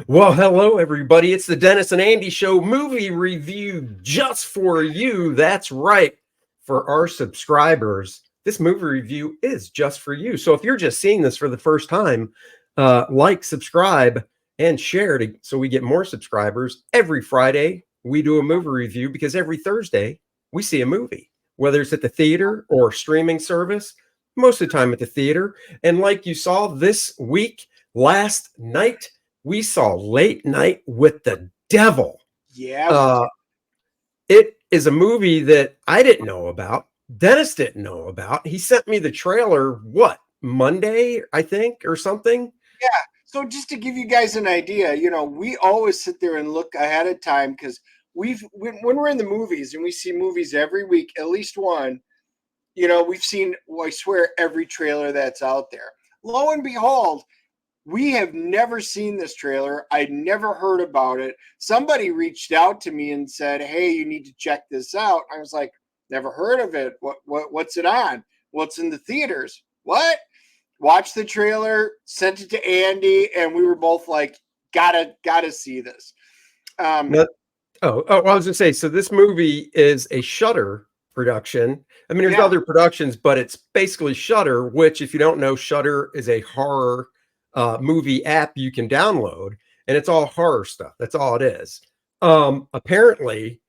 Well, hello, everybody. It's the Dennis and Andy Show movie review just for you. That's right. For our subscribers, this movie review is just for you. So if you're just seeing this for the first time, like, subscribe, and share so we get more subscribers. Every Friday, we do a movie review because every Thursday, we see a movie, whether it's at the theater or streaming service, most of the time at the theater. And like you saw this week, last night, we saw Late Night with the Devil. Yeah, Uh, it is a movie that I didn't know about. Dennis didn't know about. He sent me the trailer, what, Monday, I think, or something? yeah. So just to give you guys an idea, we always sit there and look ahead of time because when we're in the movies and we see movies every week, at least one, we've seen, well, I swear, every trailer that's out there. Lo and behold, we have never seen this trailer. I'd never heard about it. Somebody reached out to me and said, "Hey, you need to check this out." I was like, "Never heard of it. What's it on? What's in the theaters? What?" Watched the trailer, sent it to Andy, and we were both like, "Gotta see this." Um, No, I was going to say, so this movie is a Shudder production. I mean, there's yeah, other productions, but it's basically Shudder, which, if you don't know, Shudder is a horror movie app you can download, and it's all horror stuff. That's all it is. Apparently,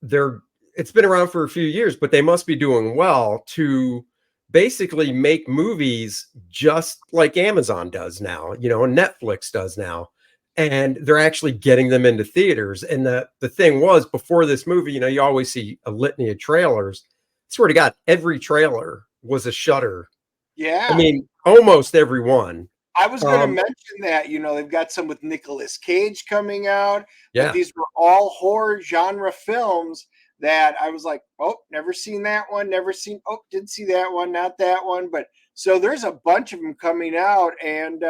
they're it's been around for a few years, but they must be doing well to basically make movies just like Amazon does now, and Netflix does now. And they're actually getting them into theaters. And the thing was, before this movie, you always see a litany of trailers. I swear to God, every trailer was a Shudder. I yeah. mean, almost every one. I was going to Um, mention that, they've got some with Nicolas Cage coming out, but yeah. these were all horror genre films that I was like, "Oh, never seen that one, never seen, oh, didn't see that one, not that one." But so there's a bunch of them coming out, and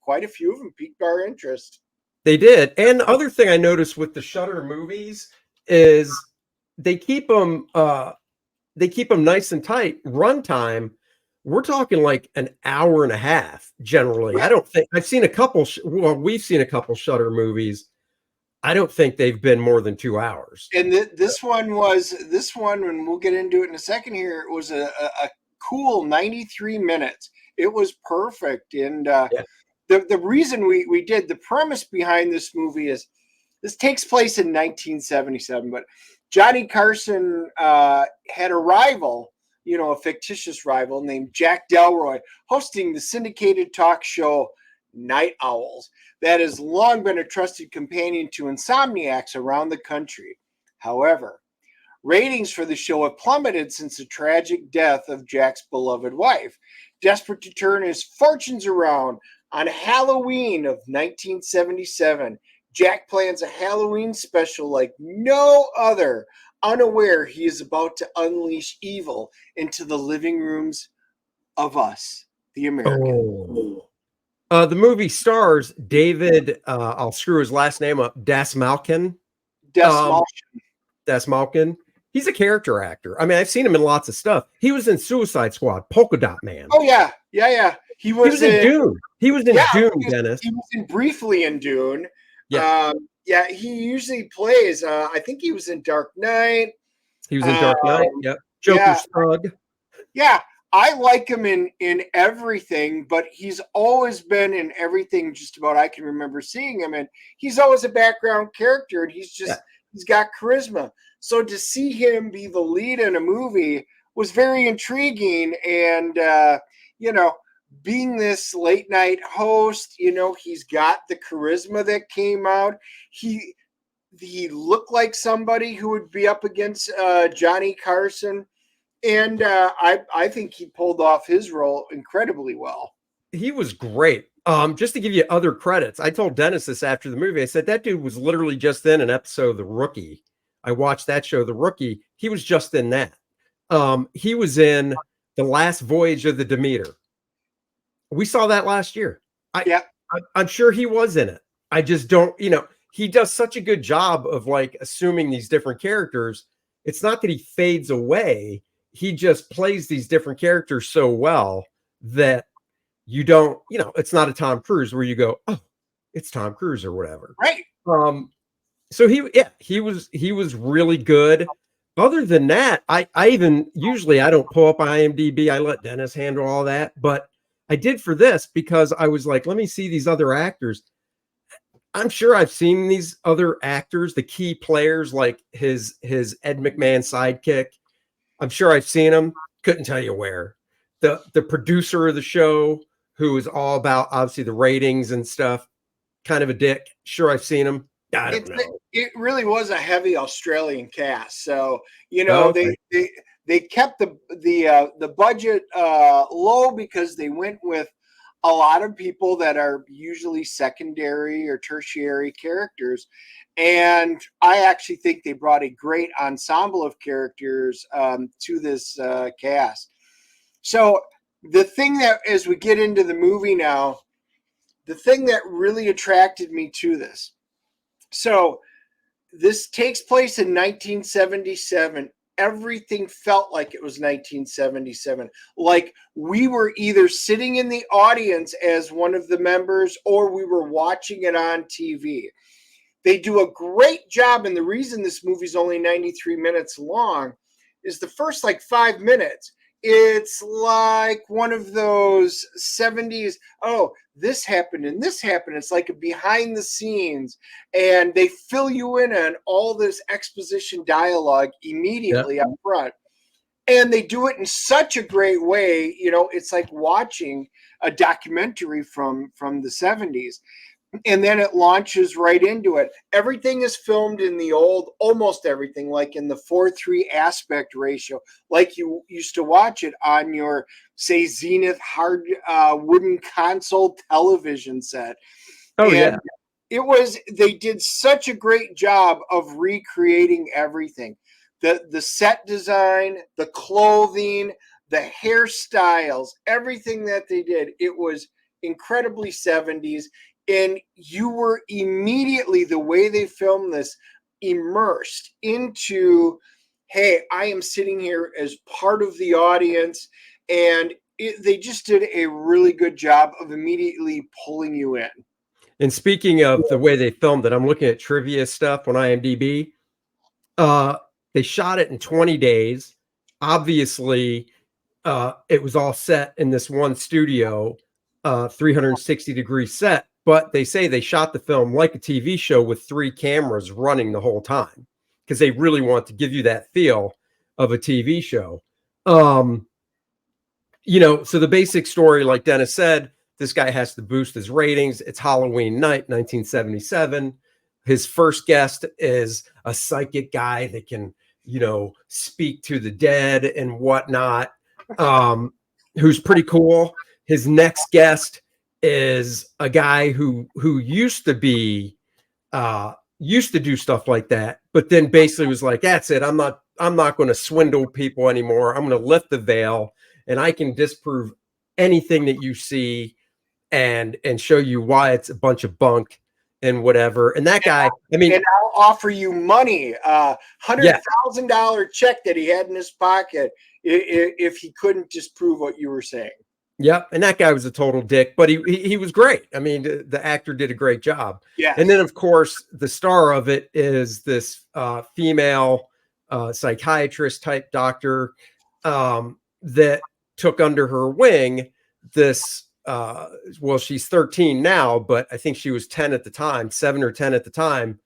quite a few of them piqued our interest. They did. And the other thing I noticed with the Shudder movies is they keep them nice and tight. Runtime, we're talking like an hour and a half generally. I Yeah. don't think I've seen a couple. Well, we've seen a couple Shudder movies. I don't think they've been more than 2 hours. And this one, and we'll get into it in a second here, it was a cool 93 minutes. It was perfect. And Yeah. the reason we did the premise behind this movie is this takes place in 1977, but Johnny Carson had a rival, a fictitious rival named Jack Delroy, hosting the syndicated talk show Night Owls that has long been a trusted companion to insomniacs around the country. However, ratings for the show have plummeted since the tragic death of Jack's beloved wife. Desperate to turn his fortunes around, on Halloween of 1977, Jack plans a Halloween special like no other, unaware he is about to unleash evil into the living rooms of us, the American. Oh. The movie stars David, I'll screw his last name up, Dasmalkin. Um, Decimal. Dasmalkin. He's a character actor. I mean, I've seen him in lots of stuff. He was in Suicide Squad, Polka Dot Man. Oh yeah, yeah, yeah. He was in Dune. He was in Yeah, Dune, Dennis. he was in briefly in Dune. Yeah, Yeah, he usually plays. I think he was in Dark Knight. he was in Dark Knight. Yep. Yeah, Joker's thug. yeah. I like him in everything, but he's always been in everything just about I can remember seeing him in. He's always a background character, and Yeah. he's got charisma. So to see him be the lead in a movie was very intriguing, and you know, being this late night host, he's got the charisma that came out. He looked like somebody who would be up against Johnny Carson, and I think he pulled off his role incredibly well. He was great. Just to give you other credits, I told Dennis this after the movie. I said that dude was literally just in an episode of The Rookie. I watched that show, The Rookie. He was just in that. He was in The Last Voyage of the Demeter. We saw that last year. Yeah, I'm sure he was in it. I just don't, he does such a good job of like assuming these different characters. It's not that he fades away. He just plays these different characters so well that you don't, it's not a Tom Cruise where you go, oh, it's Tom Cruise or whatever. Right. So he was really good. Other than that, I even usually I don't pull up IMDb. I let Dennis handle all that, but I did for this because I was like, let me see these other actors. I'm sure I've seen these other actors, the key players, like his Ed McMahon sidekick. I'm sure I've seen him. Couldn't tell you where. The producer of the show, who is all about obviously the ratings and stuff, kind of a dick. Sure, I've seen him. I don't know. It really was a heavy Australian cast. So, Oh, okay. they kept the budget low because they went with a lot of people that are usually secondary or tertiary characters. And I actually think they brought a great ensemble of characters to this cast. So the thing that, as we get into the movie now, the thing that really attracted me to this. So this takes place in 1977. Everything felt like it was 1977. Like we were either sitting in the audience as one of the members or we were watching it on TV. They do a great job. And the reason this movie's only 93 minutes long is the first like 5 minutes. It's like one of those 70s, oh, this happened and this happened. It's like a behind the scenes, and they fill you in on all this exposition dialogue immediately up front. And they do it in such a great way. It's like watching a documentary from the 70s. And then it launches right into it. Everything is filmed in the old, almost everything, like in the 4:3 aspect ratio, like you used to watch it on your, say, Zenith hard wooden console television set. Oh, yeah. They did such a great job of recreating everything. The set design, the clothing, the hairstyles, everything that they did, it was incredibly 70s. And you were immediately, the way they filmed this, immersed into, hey, I am sitting here as part of the audience. And they just did a really good job of immediately pulling you in. And speaking of the way they filmed it, I'm looking at trivia stuff on IMDb. They shot it in 20 days. Obviously, it was all set in this one studio, 360-degree set. But they say they shot the film like a TV show with 3 cameras running the whole time because they really want to give you that feel of a TV show. So the basic story, like Dennis said, this guy has to boost his ratings. It's Halloween night, 1977. His first guest is a psychic guy that can, speak to the dead and whatnot, who's pretty cool. His next guest is a guy who used to do stuff like that, but then basically was like, that's it. I'm not going to swindle people anymore. I'm going to lift the veil and I can disprove anything that you see and show you why it's a bunch of bunk and whatever. And that guy, and I'll offer you money, $100,000 check that he had in his pocket if he couldn't disprove what you were saying. Yep, and that guy was a total dick, but he was great. I mean, the actor did a great job. Yeah. And then, of course, the star of it is this female psychiatrist type doctor that took under her wing this. She's 13 now, but I think she was 10 at the time, 7 or 10 at the time.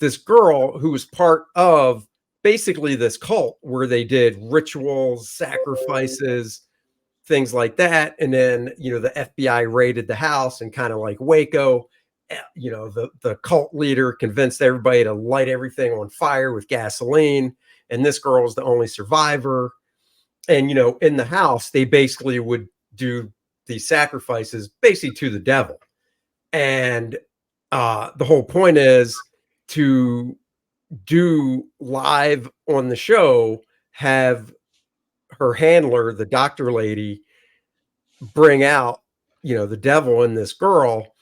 This girl who was part of basically this cult where they did rituals, sacrifices, things like that. And then, the FBI raided the house and kind of like Waco, the cult leader convinced everybody to light everything on fire with gasoline. And this girl was the only survivor. And, in the house, they basically would do these sacrifices basically to the devil. And the whole point is to do live on the show, have her handler, the doctor lady, bring out, the devil in this girl.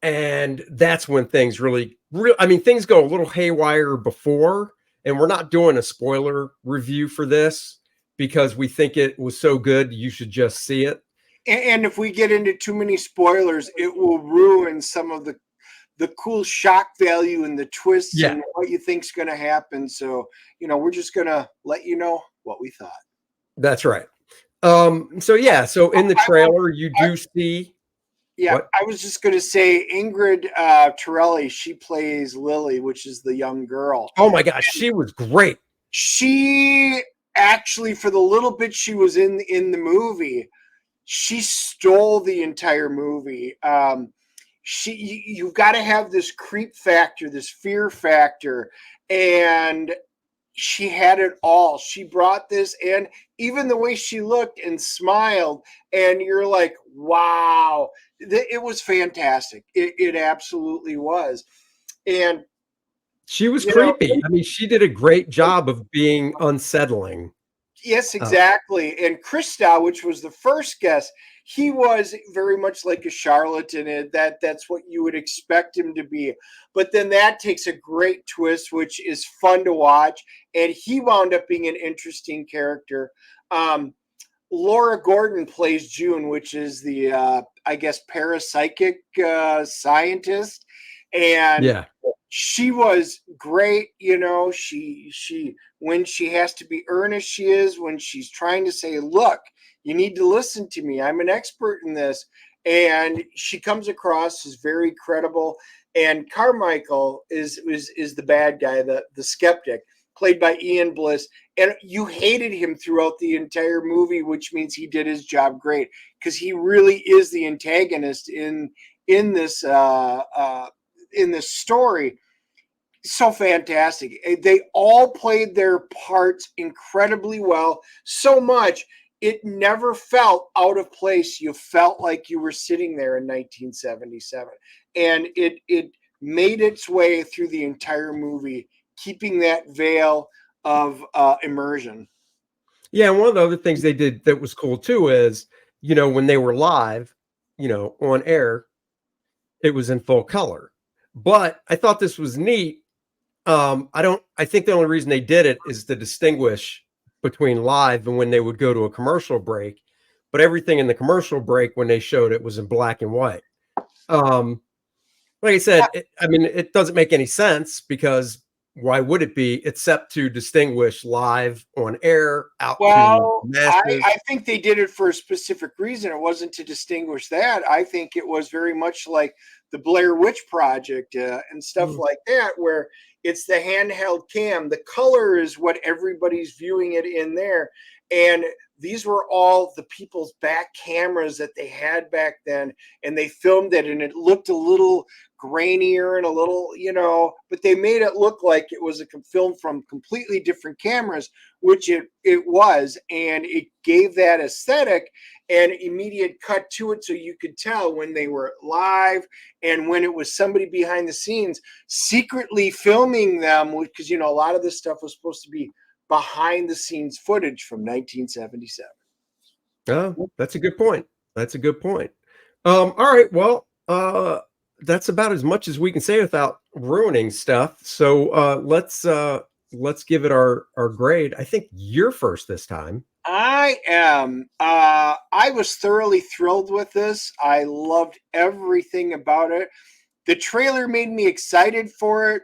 And that's when things things go a little haywire before, and we're not doing a spoiler review for this because we think it was so good. You should just see it. And if we get into too many spoilers, it will ruin some of the cool shock value and the twists Yeah, and what you think's going to happen. So, we're just going to let you know what we thought. that's right. So yeah, so in the I will, trailer, you I, do see yeah, what? I was just going to say Ingrid Torelli, she plays Lily, which is the young girl. Oh my gosh, she was great. She actually, for the little bit she was in the movie, she stole the entire movie. You've got to have this creep factor, this fear factor, and she had it all. She brought this, and even the way she looked and smiled, and you're like, wow, it was fantastic. It absolutely was. And She was you know, creepy. I mean, she did a great job of being unsettling. yes, Uh, exactly. And Christa, which was the first guest, he was very much like a charlatan, and that's what you would expect him to be. But then that takes a great twist, which is fun to watch, and he wound up being an interesting character. Um, Laura Gordon plays June, which is the I guess parapsychic scientist, and yeah. she was great. She when she has to be earnest, she is. When she's trying to say, "Look, you need to listen to me. I'm an expert in this," and she comes across as very credible. And Carmichael is the bad guy, the skeptic, played by Ian Bliss, and you hated him throughout the entire movie, which means he did his job great because he really is the antagonist in this in this story. So fantastic. They all played their parts incredibly well, so much it never felt out of place. You felt like you were sitting there in 1977, and it made its way through the entire movie, keeping that veil of immersion. Yeah, and one of the other things they did that was cool too is, when they were live, on air, it was in full color. But I thought this was neat. I think the only reason they did it is to distinguish between live and when they would go to a commercial break. But everything in the commercial break when they showed it was in black and white. Um, like I said, it doesn't make any sense because why would it be except to distinguish live on air out to Well, masses? I think they did it for a specific reason. It wasn't to distinguish that. I think it was very much like the Blair Witch Project and stuff Mm. like that, where it's the handheld cam. The color is what everybody's viewing it in there. And these were all the people's back cameras that they had back then. And they filmed it, and it looked a little grainier and a little, but they made it look like it was a film from completely different cameras, which it was, and it gave that aesthetic and immediate cut to it, so you could tell when they were live and when it was somebody behind the scenes secretly filming them, because a lot of this stuff was supposed to be behind the scenes footage from 1977. Oh, that's a good point. That's a good point. All right, well, that's about as much as we can say without ruining stuff. So let's give it our grade. I think you're first this time. I am. I was thoroughly thrilled with this. I loved everything about it. The trailer made me excited for it.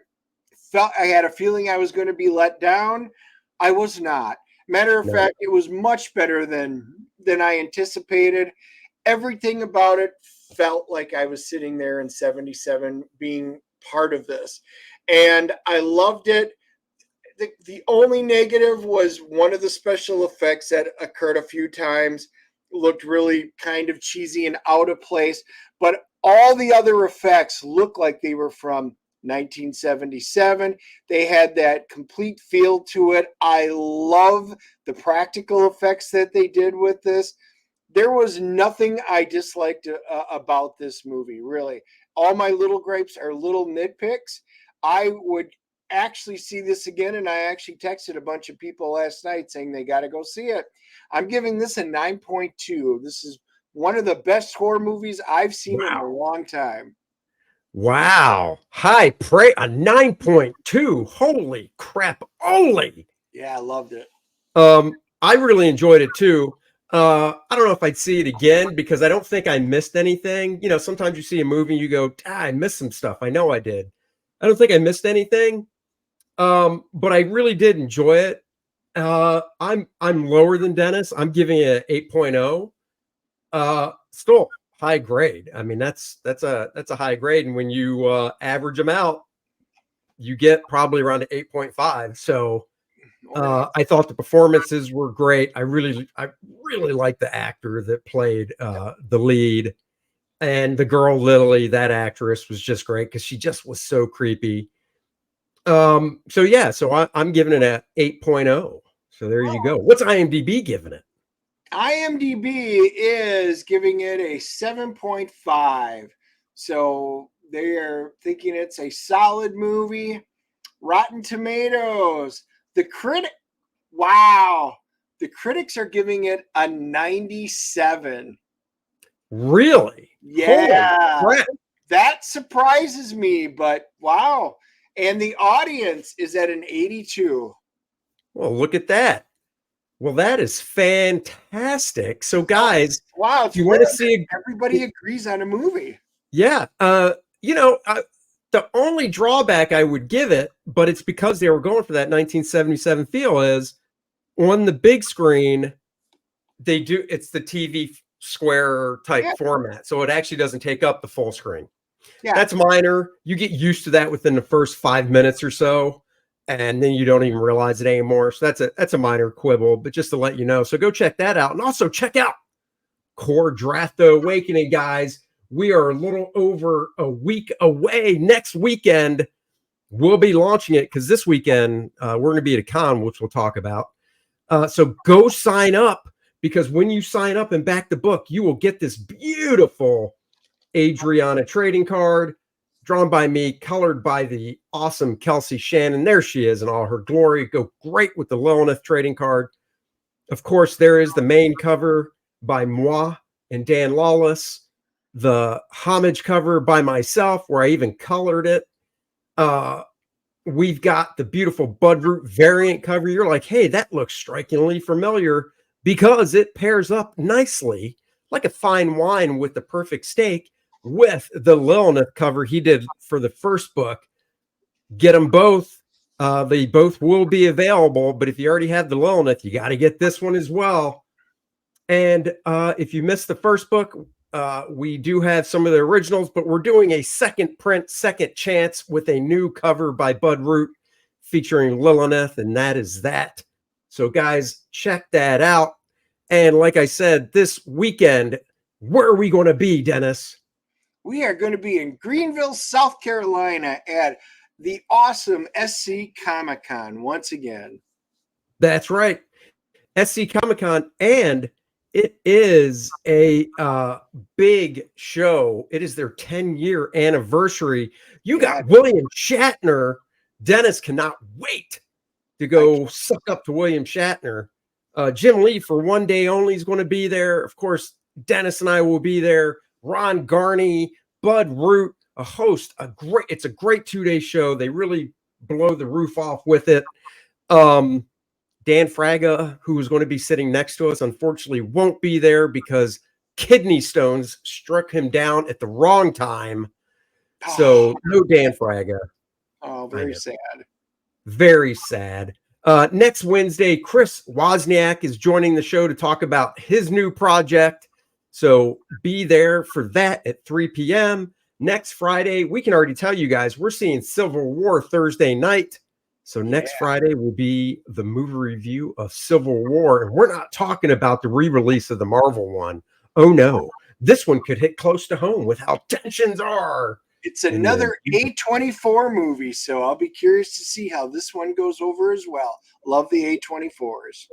Felt I had a feeling I was going to be let down. I was not. Matter of No. fact, it was much better than I anticipated. Everything about it felt like I was sitting there in 77 being part of this. And I loved it. The only negative was one of the special effects that occurred a few times looked really kind of cheesy and out of place, but all the other effects looked like they were from 1977. They had that complete feel to it. I love the practical effects that they did with this. There was nothing I disliked about this movie, really. All my little gripes are little nitpicks. I would actually see this again, and I actually texted a bunch of people last night saying they got to go see it. I'm giving this a 9.2. This is one of the best horror movies I've seen in a Wow. long time. Wow. High pray a 9.2. Holy crap. Only. Yeah, I loved it. I really enjoyed it too. I don't know if I'd see it again because I don't think I missed anything. You know, sometimes you see a movie and you go, I missed some stuff. I know I did. I don't think I missed anything. But I really did enjoy it. I'm lower than Dennis. I'm giving it 8.0. Still high grade. I mean, that's a high grade. And when you average them out, you get probably around an 8.5. So I thought the performances were great. I really liked the actor that played the lead, and the girl Lily, that actress, was just great because she just was so creepy. So yeah, so I'm giving it a 8.0. So there you go. What's IMDb giving it? IMDb is giving it a 7.5. So they are thinking it's a solid movie. Rotten Tomatoes. Wow. The critics are giving it a 97. Really? Yeah. That surprises me, but wow. And the audience is at an 82. Well, look at that. Well, that is fantastic. So, guys, wow, if you want to see everybody agrees on a movie. Yeah. You know, the only drawback I would give it, but it's because they were going for that 1977 feel, is on the big screen, it's the TV square type format. So it actually doesn't take up the full screen. Yeah. That's minor. You get used to that within the first 5 minutes or so, and then you don't even realize it anymore. So that's a minor quibble, but just to let you know. So go check that out. And also check out Kor-Drath, The Awakening, guys. We are a little over a week away. Next weekend, we'll be launching it because this weekend we're going to be at a con, which we'll talk about. So go sign up, because when you sign up and back the book, you will get this beautiful Adriana trading card drawn by me, colored by the awesome Kelsey Shannon. There she is in all her glory. Go great with the Lilith trading card. Of course, there is the main cover by moi and Dan Lawless, the homage cover by myself, where I even colored it. We've got the beautiful Budroot variant cover. You're like, hey, that looks strikingly familiar, because it pairs up nicely like a fine wine with the perfect steak with the Lilith cover he did for the first book. Get them both. They both will be available, but if you already have the Lilith, you got to get this one as well. And if you missed the first book, we do have some of the originals, but we're doing a second print, second chance, with a new cover by Budroot featuring Lilith, and that is that. So guys, check that out. And like I said, this weekend, where are we going to be, Dennis? We are going to be in Greenville, South Carolina at the awesome SC Comic-Con once again. That's right. SC Comic-Con, and it is a big show. It is their 10-year anniversary. You got William Shatner. Dennis cannot wait to go suck up to William Shatner. Jim Lee, for one day only, is going to be there. Of course, Dennis and I will be there. Ron Garney, Budroot, a host. It's a great 2-day show. They really blow the roof off with it. Dan Fraga, who is going to be sitting next to us, unfortunately won't be there because kidney stones struck him down at the wrong time. So no Dan Fraga. Oh, very sad. Very sad. Next Wednesday, Chris Wozniak is joining the show to talk about his new project. So be there for that at 3 p.m. Next Friday, we can already tell you guys, we're seeing Civil War Thursday night. So next Friday will be the movie review of Civil War. And we're not talking about the re-release of the Marvel one. Oh, no. This one could hit close to home with how tensions are. It's another A24 movie, so I'll be curious to see how this one goes over as well. Love the A24s.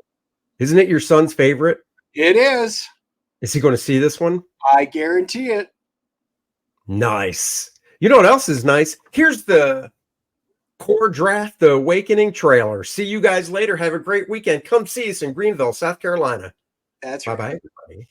Isn't it your son's favorite? It is. Is he going to see this one? I guarantee it. Nice. You know what else is nice? Here's the Kor-Drath, The Awakening trailer. See you guys later. Have a great weekend. Come see us in Greenville, South Carolina. That's right. Bye-bye, everybody.